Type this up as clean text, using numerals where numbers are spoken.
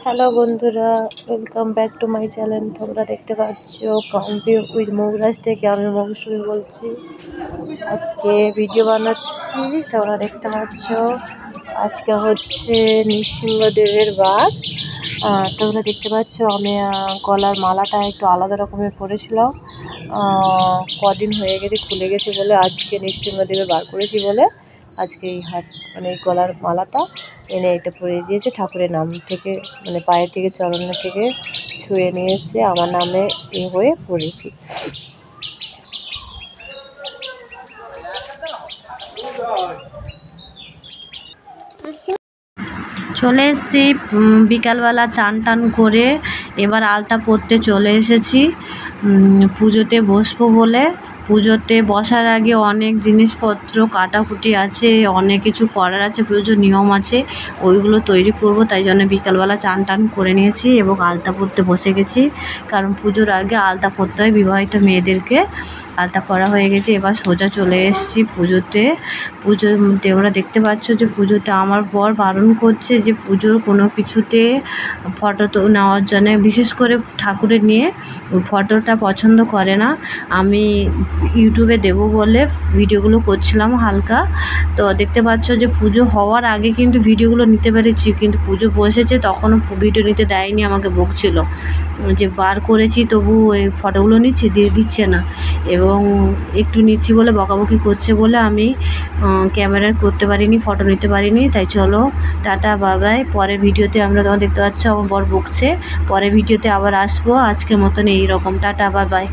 Hello বন্ধুরা, welcome back to my channel. তোমরা দেখতে পাচ্ছ কম্পিউ উইথ মৌরাজ থেকে আমি মৌসুমি বলছি। আজকে ভিডিও বানাচ্ছি, তোমরা দেখতে পাচ্ছ। আজকে হচ্ছে নৃসিংহদেবের বার। তোমরা দেখতে পাচ্ছ আমি গলার মালাটা একটু আলাদা রকমের পরেছিলাম। কদিন হয়ে গেছে, খুলে গেছে বলে আজকে নৃসিংহদেবের বার করেছি বলে আজকে এই হাত এই গলার মালাটা এনে এটা পরিয়ে দিয়েছে। ঠাকুরের নাম থেকে পায়ের থেকে চরণের থেকে ছুঁয়ে নিয়ে এসে আমার নামে হয়ে পড়েছি। চলে এসেছি বিকালবেলা, চান টান করে এবার আলতা পরতে চলে এসেছি পুজোতে বসবো বলে। পুজোতে বসার আগে অনেক জিনিসপত্র কাটাকুটি আছে, অনেক কিছু করার আছে, পুজোর নিয়ম আছে, ওইগুলো তৈরি করব। তাই জন্য বিকালবেলা চান টান করে নিয়েছি এবং আলতা পরতে বসে গেছি, কারণ পুজোর আগে আলতা পরতে হয় বিবাহিত মেয়েদেরকে। আলতা পরা হয়ে গেছে, এবার সোজা চলে এসেছি পুজোতে। তোমরা দেখতে পাচ্ছ যে পুজোতে আমার বর বারণ করছে যে পুজোর কোনো কিছুতে ফটো তো নেওয়ার জন্য, বিশেষ করে ঠাকুরের নিয়ে ফটোটা পছন্দ করে না। আমি ইউটিউবে দেবো বলে ভিডিওগুলো করছিলাম হালকা। তো দেখতে পাচ্ছ যে পুজো হওয়ার আগে কিন্তু ভিডিওগুলো নিতে পেরেছি, কিন্তু পুজো বসেছে তখনও ভিডিও নিতে দেয়নি, আমাকে বকছিল যে বার করেছি তবু ওই ফটোগুলো দিচ্ছে না, এবং একটু নিচ্ছি বলে বকাবকি করছে বলে আমি ক্যামেরা করতে পারিনি, ফটো নিতে পারিনি। তাই চলো টাটা বাবাই। পরের ভিডিওতে আমরা তোমার দেখতে পাচ্ছ আমার বর বকছে, পরের ভিডিওতে আবার আসবো। আজকের মতন এইরকম, টাটা বাবাই।